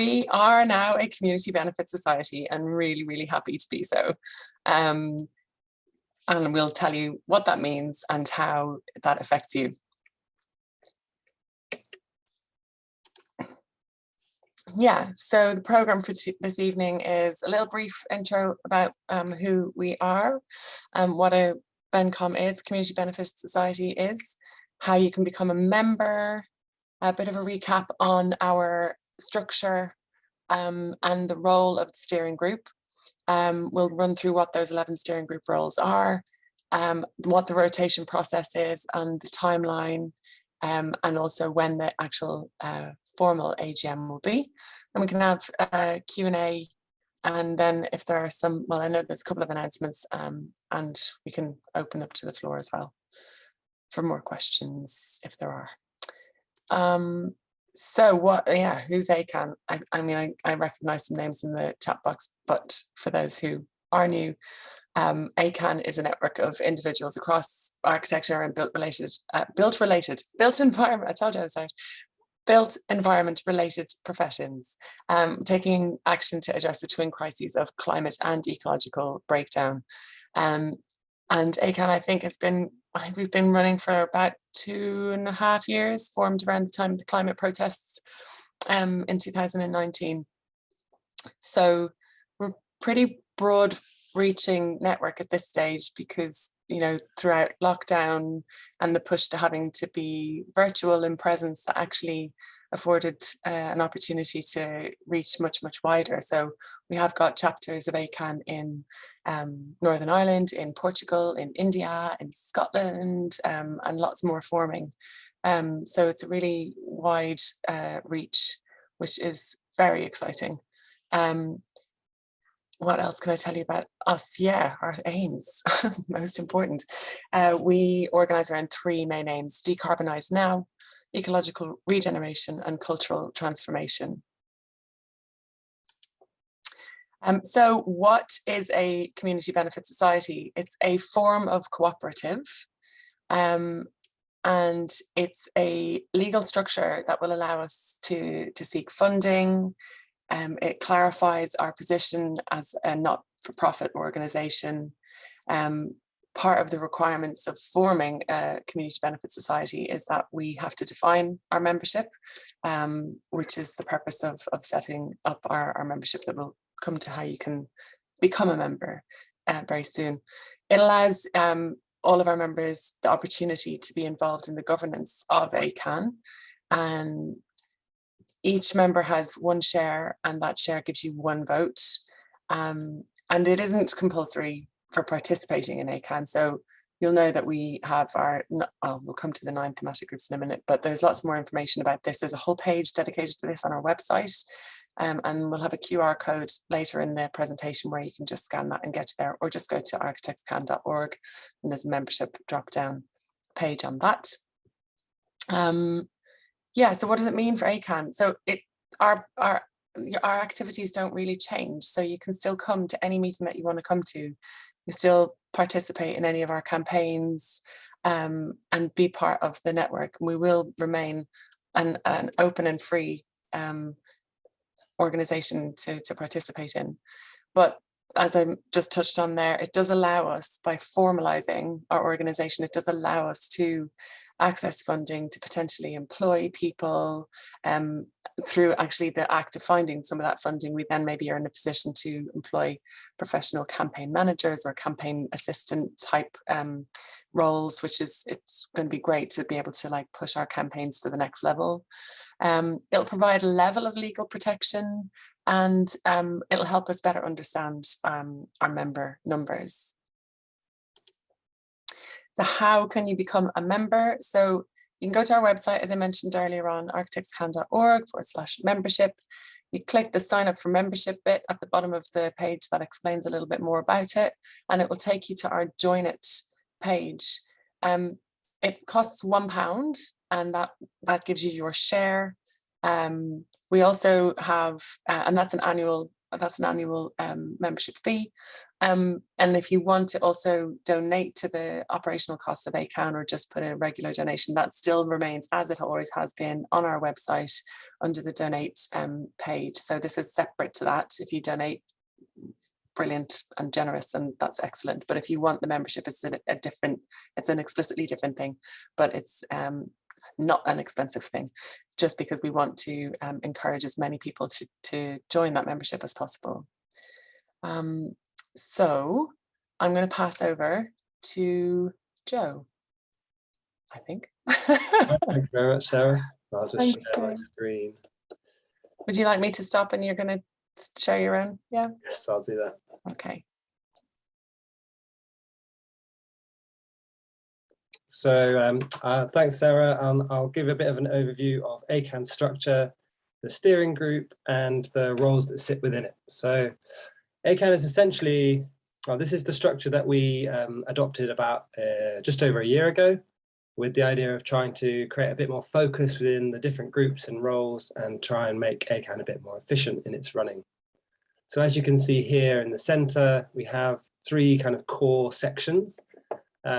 we are now a community benefit society and really, really happy to be so. And we'll tell you what that means and how that affects you. Yeah, so the programme for this evening is a little brief intro about who we are, what a BenCom is, Community Benefit Society is, how you can become a member, a bit of a recap on our structure and the role of the steering group. We'll run through what those 11 steering group roles are, what the rotation process is and the timeline, and also when the actual formal AGM will be. And we can have a Q&A, and then if there are some, well, I know there's a couple of announcements, and we can open up to the floor as well for more questions if there are. So what, yeah, who's ACAN? I mean, I recognize some names in the chat box, but for those who are new, ACAN is a network of individuals across architecture and built environment, I told you I was right, built environment related professions, taking action to address the twin crises of climate and ecological breakdown. And ACAN, I think we've been running for about 2.5 years, formed around the time of the climate protests in 2019. So we're pretty broad reaching network at this stage because, you know, throughout lockdown and the push to having to be virtual in presence, that actually afforded an opportunity to reach much, much wider. So we have got chapters of ACAN in Northern Ireland, in Portugal, in India, in Scotland, and lots more forming. So it's a really wide reach, which is very exciting. What else can I tell you about us? Yeah, our aims, most important. We organise around 3 main aims: decarbonise now, ecological regeneration, and cultural transformation. So what is a community benefit society? It's a form of cooperative, and it's a legal structure that will allow us to seek funding. It clarifies our position as a not-for-profit organisation. Part of the requirements of forming a community benefit society is that we have to define our membership, which is the purpose of setting up our membership that will come to how you can become a member very soon. It allows all of our members the opportunity to be involved in the governance of ACAN, and each member has 1 share, and that share gives you 1 vote. And it isn't compulsory for participating in ACAN. So you'll know that we have we'll come to the 9 thematic groups in a minute, but there's lots more information about this. There's a whole page dedicated to this on our website. And we'll have a QR code later in the presentation where you can just scan that and get to there, or just go to architectscan.org and there's a membership drop down page on that. Yeah, so what does it mean for ACAN? So our activities don't really change. So you can still come to any meeting that you want to come to. You still participate in any of our campaigns and be part of the network. And we will remain an open and free organisation to participate in. But as I just touched on there, it does allow us, by formalising our organisation, it does allow us to access funding to potentially employ people. Through actually the act of finding some of that funding, we then maybe are in a position to employ professional campaign managers or campaign assistant type roles, it's going to be great to be able to like push our campaigns to the next level. It'll provide a level of legal protection, and it'll help us better understand our member numbers. So how can you become a member? So you can go to our website, as I mentioned earlier on, architectscan.org/membership. You click the sign up for membership bit at the bottom of the page that explains a little bit more about it, and it will take you to our Join It page. It costs £1, and that gives you your share. We also have, and that's an annual that's an annual membership fee. And if you want to also donate to the operational costs of ACAN or just put a regular donation, that still remains as it always has been on our website under the donate page. So this is separate to that. If you donate, brilliant and generous, and that's excellent. But if you want the membership, it's it's an explicitly different thing, but it's not an expensive thing, just because we want to encourage as many people to join that membership as possible. So I'm going to pass over to Joe, I think. Thank you very much, Sarah. I'll just share my screen. Would you like me to stop and you're going to share your own? Yeah. Yes, I'll do that. Okay. So thanks, Sarah. I'll give a bit of an overview of ACAN's structure, the steering group, and the roles that sit within it. So ACAN is essentially, well, this is the structure that we adopted about just over a year ago, with the idea of trying to create a bit more focus within the different groups and roles and try and make ACAN a bit more efficient in its running. So as you can see here in the center, we have three kind of core sections.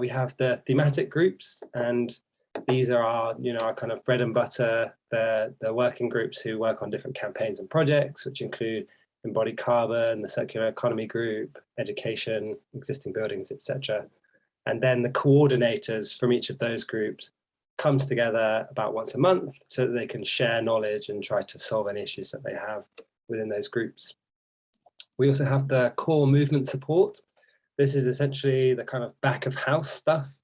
We have the thematic groups, and these are our, our kind of bread and butter, the working groups who work on different campaigns and projects, which include embodied carbon, the circular economy group, education, existing buildings, etc. And then the coordinators from each of those groups comes together about once a month so that they can share knowledge and try to solve any issues that they have within those groups. We also have the core movement support. This is essentially the kind of back of house stuff.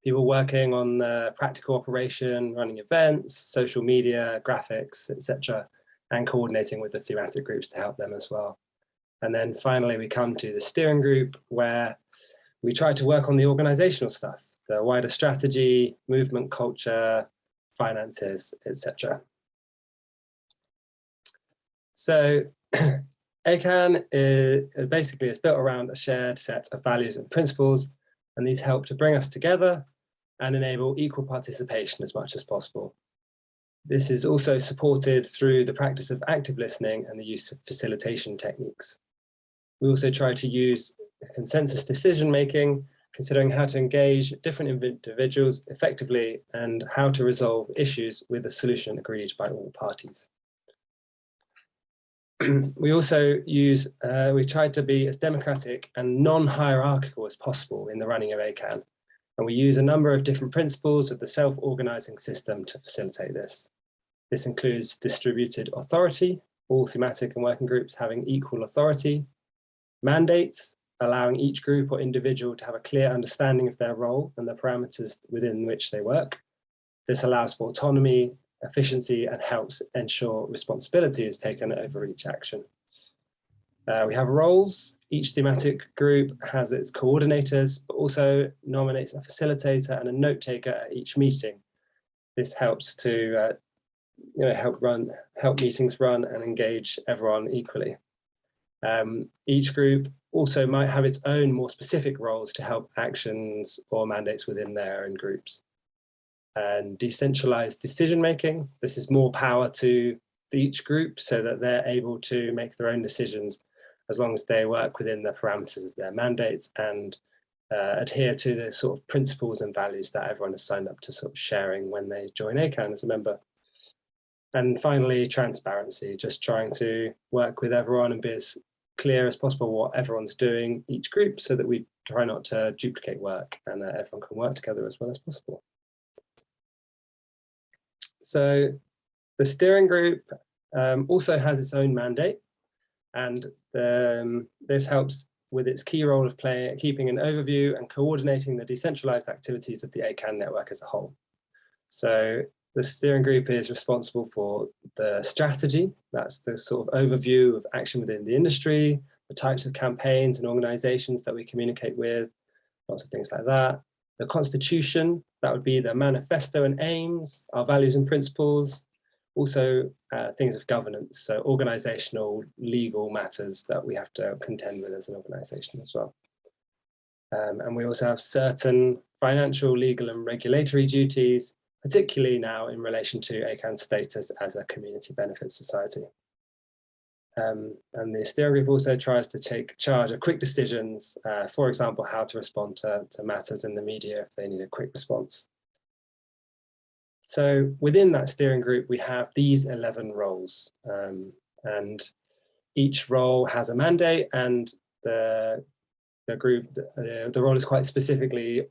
People working on the practical operation, running events, social media, graphics, etc., and coordinating with the thematic groups to help them as well. And then finally, we come to the steering group, where we try to work on the organizational stuff, the wider strategy, movement culture, finances, etc. So ACAN is basically built around a shared set of values and principles, and these help to bring us together and enable equal participation as much as possible. This is also supported through the practice of active listening and the use of facilitation techniques. We also try to use consensus decision-making, considering how to engage different individuals effectively and how to resolve issues with a solution agreed by all parties. We also we try to be as democratic and non-hierarchical as possible in the running of ACAN, and we use a number of different principles of the self-organizing system to facilitate this. This includes distributed authority, all thematic and working groups having equal authority, mandates, allowing each group or individual to have a clear understanding of their role and the parameters within which they work. This allows for autonomy, efficiency, and helps ensure responsibility is taken over each action. We have roles. Each thematic group has its coordinators, but also nominates a facilitator and a note taker at each meeting. This helps to help meetings run and engage everyone equally. Each group also might have its own more specific roles to help actions or mandates within their own groups. And decentralized decision-making, this is more power to each group so that they're able to make their own decisions as long as they work within the parameters of their mandates and adhere to the sort of principles and values that everyone has signed up to sort of sharing when they join ACAN as a member. And finally, transparency, just trying to work with everyone and be as clear as possible what everyone's doing, each group, so that we try not to duplicate work and that everyone can work together as well as possible. So the steering group also has its own mandate, and this helps with its key role of keeping an overview and coordinating the decentralized activities of the ACAN network as a whole. So the steering group is responsible for the strategy, that's the sort of overview of action within the industry, the types of campaigns and organizations that we communicate with, lots of things like that. The constitution, that would be the manifesto and aims, our values and principles, also things of governance, so organizational, legal matters that we have to contend with as an organization as well. And we also have certain financial, legal and regulatory duties, particularly now in relation to ACAN's status as a community benefit society. And the steering group also tries to take charge of quick decisions, for example, how to respond to matters in the media if they need a quick response. So within that steering group, we have these 11 roles, and each role has a mandate, and the role is quite specifically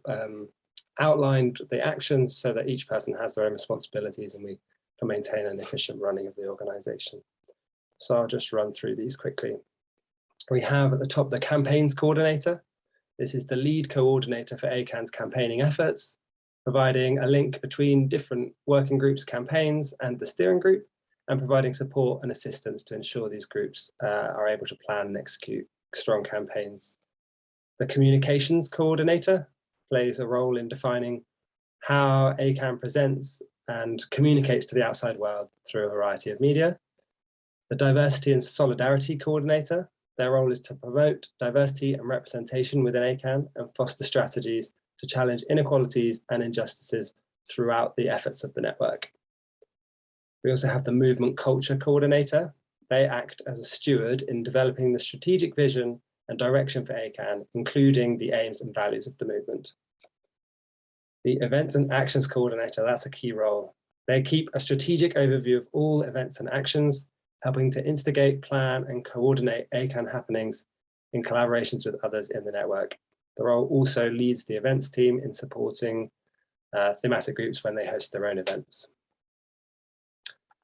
outlined, the actions, so that each person has their own responsibilities and we can maintain an efficient running of the organisation. So I'll just run through these quickly. We have at the top the campaigns coordinator. This is the lead coordinator for ACAN's campaigning efforts, providing a link between different working groups' campaigns and the steering group, and providing support and assistance to ensure these groups are able to plan and execute strong campaigns. The communications coordinator plays a role in defining how ACAN presents and communicates to the outside world through a variety of media. The diversity and solidarity coordinator, their role is to promote diversity and representation within ACAN and foster strategies to challenge inequalities and injustices throughout the efforts of the network. We also have the movement culture coordinator. They act as a steward in developing the strategic vision and direction for ACAN, including the aims and values of the movement. The events and actions coordinator, that's a key role. They keep a strategic overview of all events and actions, helping to instigate, plan, and coordinate ACAN happenings in collaborations with others in the network. The role also leads the events team in supporting thematic groups when they host their own events.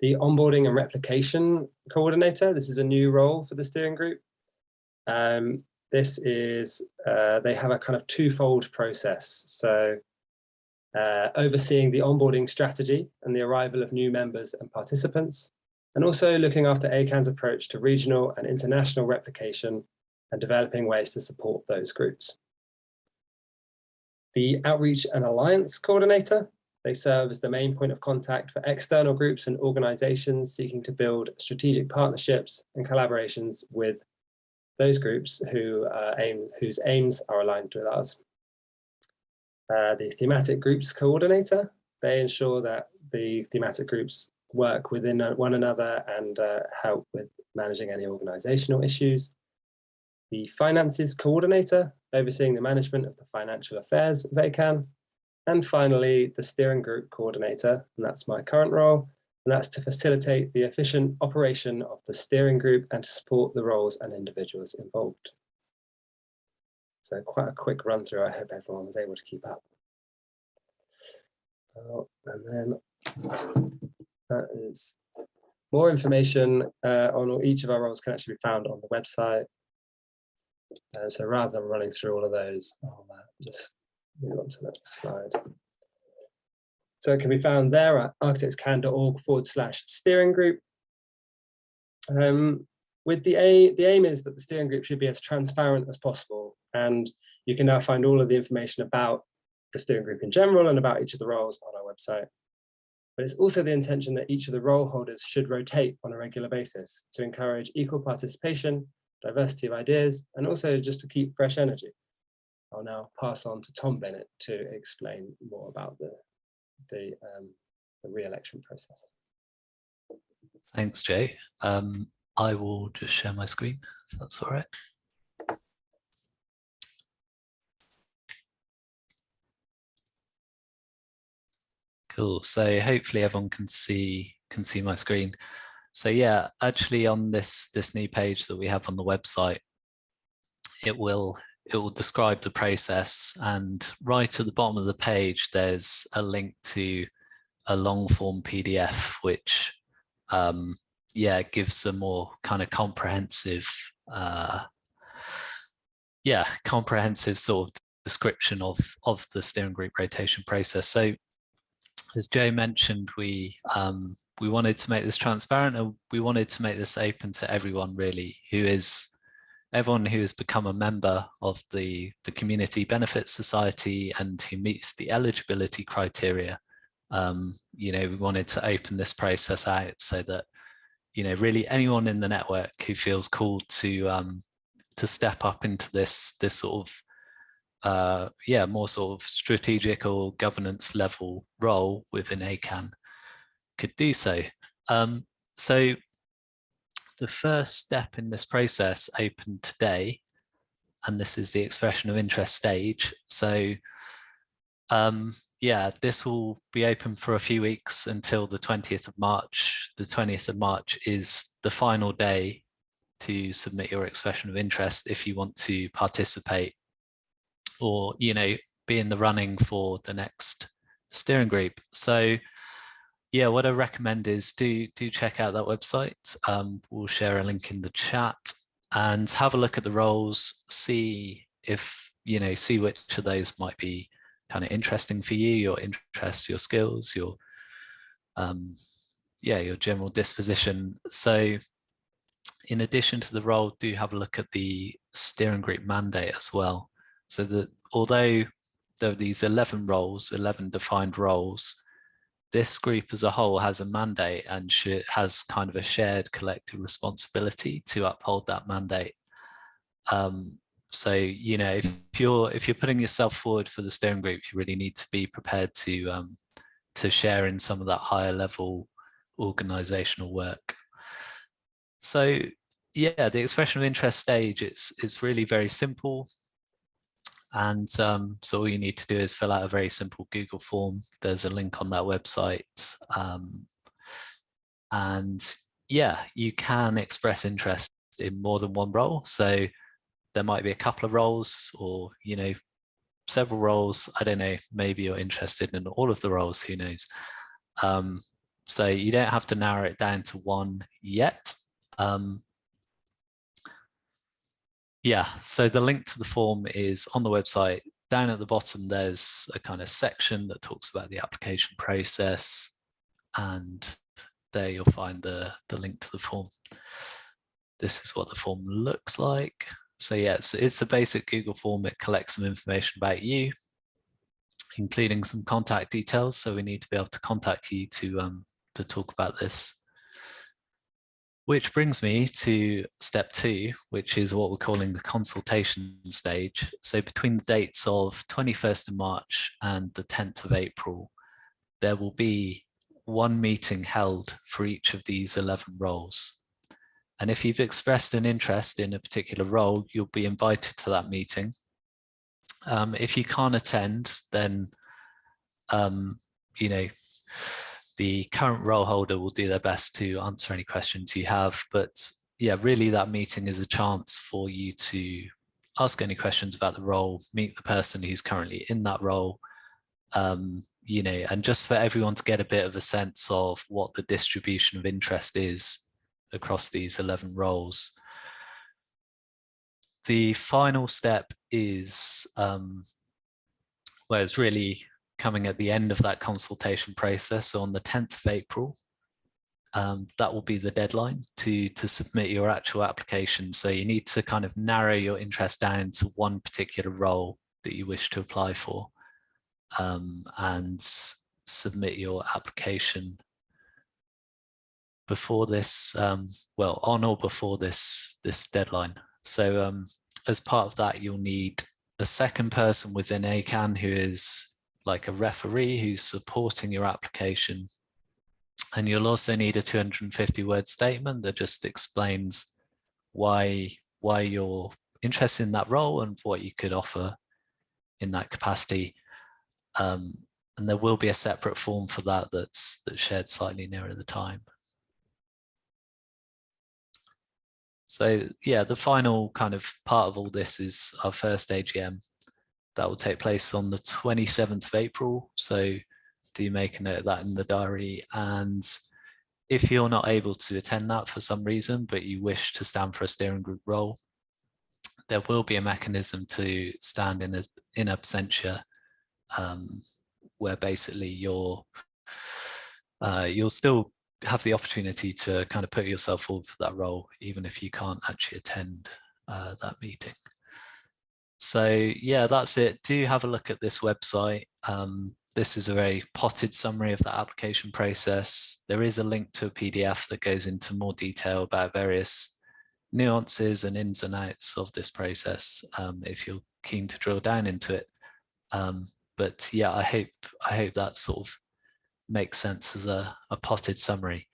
The onboarding and replication coordinator, this is a new role for the steering group. This is, they have a kind of twofold process. So overseeing the onboarding strategy and the arrival of new members and participants, and also looking after ACAN's approach to regional and international replication and developing ways to support those groups. The outreach and alliance coordinator, they serve as the main point of contact for external groups and organizations seeking to build strategic partnerships and collaborations with those groups whose aims are aligned with ours. The thematic groups coordinator, they ensure that the thematic groups work within one another and help with managing any organizational issues. The finances coordinator, overseeing the management of the financial affairs of ACAN. And finally, the steering group coordinator, and that's my current role, and that's to facilitate the efficient operation of the steering group and to support the roles and individuals involved. So quite a quick run through. I hope everyone was able to keep up. And then that is more information on each of our roles can actually be found on the website. So rather than running through all of those, I'll just move on to the next slide. So it can be found there at architectscan.org/steering group. With the aim is that the steering group should be as transparent as possible, and you can now find all of the information about the steering group in general and about each of the roles on our website. But it's also the intention that each of the role holders should rotate on a regular basis to encourage equal participation, diversity of ideas, and also just to keep fresh energy. I'll now pass on to Tom Bennett to explain more about the re-election process. Thanks, Jay. I will just share my screen, if that's all right. Cool. So hopefully everyone can see my screen. So yeah, actually on this new page that we have on the website, it will describe the process, and right at the bottom of the page there's a link to a long form PDF which gives a more kind of comprehensive sort of description of the steering group rotation process. So as Joe mentioned, we wanted to make this transparent, and we wanted to make this open to everyone really, everyone who has become a member of the Community Benefit Society and who meets the eligibility criteria. We wanted to open this process out so that really anyone in the network who feels called to step up into this sort of more sort of strategic or governance level role within ACAN could do so. So the first step in this process opened today, and this is the expression of interest stage. So yeah, this will be open for a few weeks until the 20th of March. The 20th of March is the final day to submit your expression of interest if you want to participate or, you know, be in the running for the next steering group. So yeah, what I recommend is do check out that website. We'll share a link in the chat and have a look at the roles, see if, you know, see which of those might be kind of interesting for you, your interests, your skills, your yeah, your general disposition. So in addition to the role, do have a look at the steering group mandate as well. So that although there are these 11 roles, 11 defined roles, this group as a whole has a mandate and has kind of a shared collective responsibility to uphold that mandate. So, you know, if you're putting yourself forward for the steering group, you really need to be prepared to share in some of that higher level organizational work. So yeah, the expression of interest stage, it's really very simple. And so all you need to do is fill out a very simple Google form. There's a link on that website. And yeah, you can express interest in more than one role. So there might be a couple of roles or, you know, several roles. I don't know, maybe you're interested in all of the roles, who knows? So you don't have to narrow it down to one yet. Yeah, so the link to the form is on the website. Down at the bottom, there's a kind of section that talks about the application process, and there you'll find the link to the form. This is what the form looks like. So yeah, it's a basic Google form. It collects some information about you, including some contact details. So we need to be able to contact you to talk about this. Which brings me to step 2, which is what we're calling the consultation stage. So between the dates of 21st of March and the 10th of April, there will be one meeting held for each of these 11 roles. And if you've expressed an interest in a particular role, you'll be invited to that meeting. If you can't attend, then, you know, the current role holder will do their best to answer any questions you have. But yeah, really that meeting is a chance for you to ask any questions about the role, meet the person who's currently in that role, you know, and just for everyone to get a bit of a sense of what the distribution of interest is across these 11 roles. The final step is where it's really coming at the end of that consultation process. So on the 10th of April, that will be the deadline to submit your actual application. So you need to kind of narrow your interest down to one particular role that you wish to apply for, and submit your application before this, well, on or before this deadline. So as part of that, you'll need a second person within ACAN who is like a referee who's supporting your application. And you'll also need a 250-word statement that just explains why you're interested in that role and what you could offer in that capacity. And there will be a separate form for that that's shared slightly nearer the time. So yeah, the final kind of part of all this is our first AGM. That will take place on the 27th of April. So do make a note of that in the diary. And if you're not able to attend that for some reason, but you wish to stand for a steering group role, there will be a mechanism to stand in absentia, where basically you'll still have the opportunity to kind of put yourself forward for that role, even if you can't actually attend that meeting. So yeah, that's it. Do have a look at this website. This is a very potted summary of the application process. There is a link to a PDF that goes into more detail about various nuances and ins and outs of this process, if you're keen to drill down into it. But yeah, I hope that sort of makes sense as a potted summary.